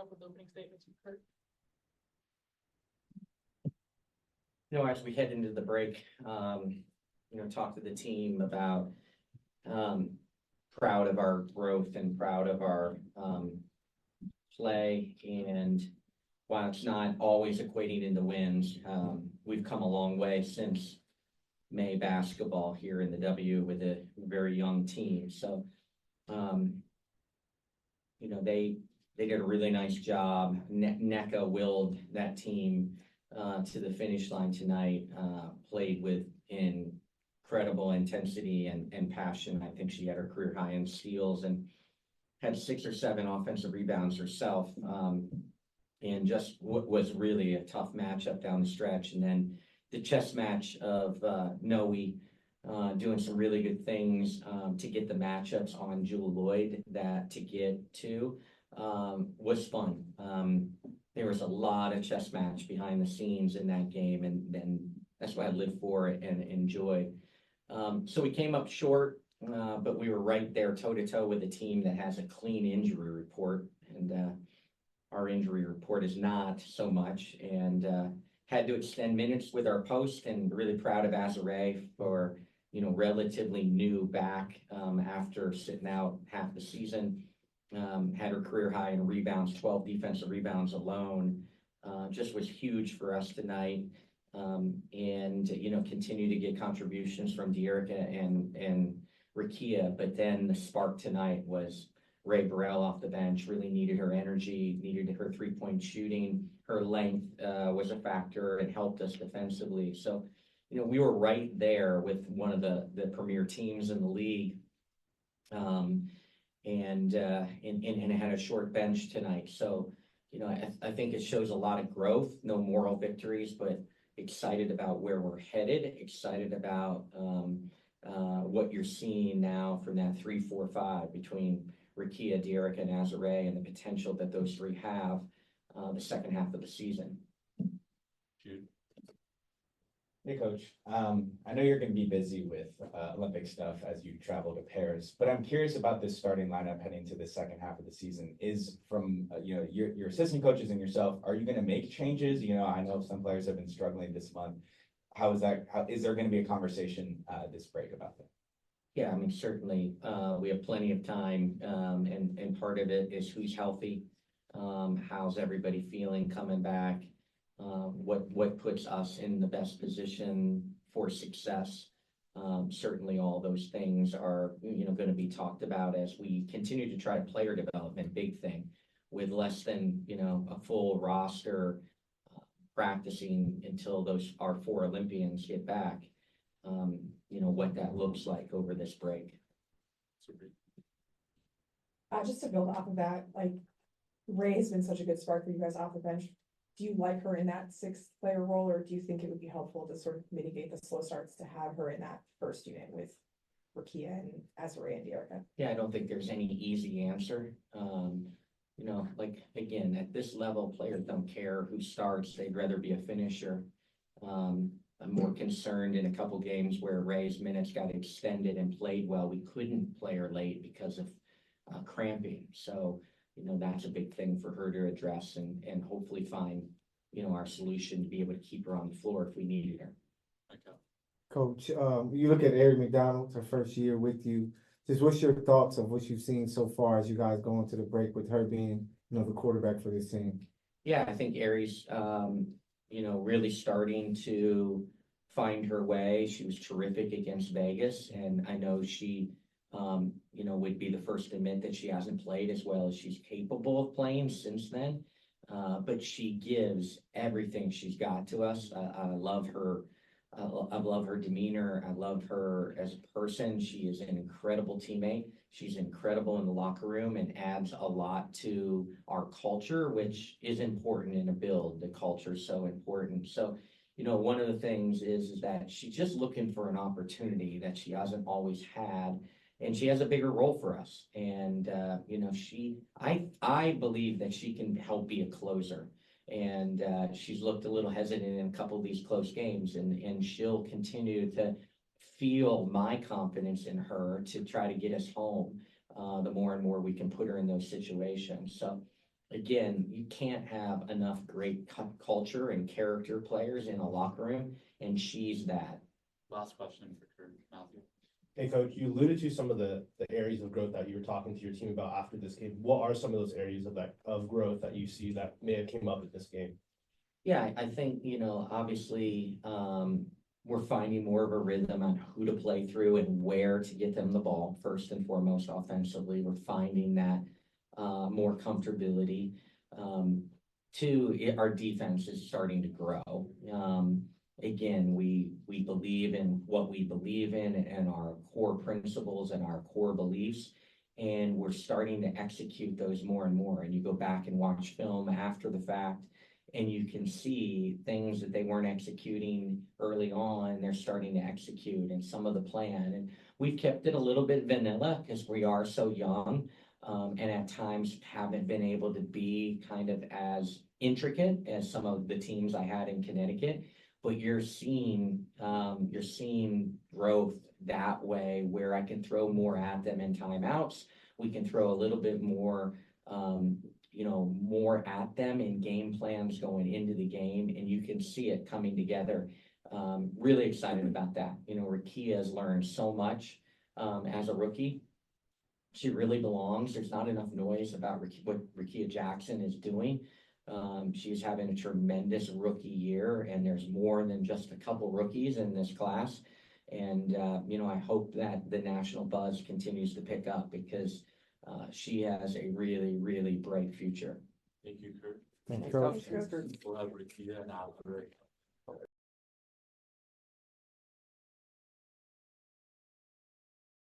off with opening statements from Curt. As we head into the break, talk to the team about proud of our growth and proud of our play. And while it's not always equating into wins, we've come a long way since May basketball here in the W with a very young team. So, they did a really nice job. Nneka willed that team to the finish line tonight, played with incredible intensity and passion. I think she had her career high in steals and had 6 or 7 offensive rebounds herself, and just was really a tough matchup down the stretch. And then the chess match of Noe doing some really good things to get the matchups on Jewel Lloyd that to get to was fun. There was a lot of chess match behind the scenes in that game, and that's what I live for and enjoy. So we came up short, but we were right there toe-to-toe with a team that has a clean injury report, and our injury report is not so much, and had to extend minutes with our post, and really proud of Azare for, relatively new back after sitting out half the season. Had her career high in rebounds, 12 defensive rebounds alone. Just was huge for us tonight. And continue to get contributions from De'Erica and Rakia. But then the spark tonight was Ray Burrell off the bench. Really needed her energy, needed her 3-point shooting. Her length was a factor and helped us defensively. So, we were right there with one of the premier teams in the league. And had a short bench tonight. So, I think it shows a lot of growth, no moral victories, but excited about where we're headed, excited about what you're seeing now from that 3-4-5 between Rakia, De'Erica, and Azare, and the potential that those three have the second half of the season. Jude. Hey, Coach. I know you're going to be busy with Olympic stuff as you travel to Paris, but I'm curious about this starting lineup heading to the second half of the season. Is from your assistant coaches and yourself, are you going to make changes? I know some players have been struggling this month. How is that? Is there going to be a conversation this break about that? Yeah, I mean, certainly we have plenty of time, and part of it is who's healthy, how's everybody feeling coming back. What puts us in the best position for success. Certainly all those things are, going to be talked about as we continue to try to player development, big thing, with less than, a full roster practicing until our 4 Olympians get back, what that looks like over this break. Just to build off of that, Ray has been such a good spark for you guys off the bench. Do you like her in that 6th player role, or do you think it would be helpful to sort of mitigate the slow starts to have her in that first unit with Rakia and Azare and De'Erica? Yeah, I don't think there's any easy answer. Again, at this level, players don't care who starts. They'd rather be a finisher. I'm more concerned in a couple games where Ray's minutes got extended and played well. We couldn't play her late because of cramping. So, that's a big thing for her to address and hopefully find, our solution to be able to keep her on the floor if we needed her. Coach, you look at Ari McDonald, her first year with you. Just what's your thoughts of what you've seen so far as you guys go into the break with her being, the quarterback for this team? Yeah, I think Ari's, really starting to find her way. She was terrific against Vegas, and I know she, would be the first to admit that she hasn't played as well as she's capable of playing since then. But she gives everything she's got to us. I love her. I love her demeanor. I love her as a person. She is an incredible teammate. She's incredible in the locker room and adds a lot to our culture, which is important in a build. The culture is so important. So, one of the things is that she's just looking for an opportunity that she hasn't always had. And she has a bigger role for us. And, I believe that she can help be a closer. And she's looked a little hesitant in a couple of these close games. And she'll continue to feel my confidence in her to try to get us home the more and more we can put her in those situations. So again, you can't have enough great culture and character players in a locker room, and she's that. Last question for Curt, Matthew. Hey, coach, you alluded to some of the areas of growth that you were talking to your team about after this game. What are some of those areas of growth that you see that may have came up at this game? Yeah, I think, obviously, we're finding more of a rhythm on who to play through and where to get them the ball, first and foremost offensively. We're finding that more comfortability. Two, our defense is starting to grow. Again, we believe in what we believe in and our core principles and our core beliefs, and we're starting to execute those more and more. And you go back and watch film after the fact, and you can see things that they weren't executing early on, they're starting to execute, and some of the plan. And we've kept it a little bit vanilla because we are so young, and at times haven't been able to be kind of as intricate as some of the teams I had in Connecticut. But you're seeing growth that way, where I can throw more at them in timeouts. We can throw a little bit more, more at them in game plans going into the game, and you can see it coming together. Really excited about that. Rakia has learned so much as a rookie. She really belongs. There's not enough noise about what Rakia Jackson is doing. She's having a tremendous rookie year, and there's more than just a couple rookies in this class. And, I hope that the national buzz continues to pick up because she has a really, really bright future. Thank you, Curt. Thank you, Coach. Thanks, Coach. We'll have Rakia and Albert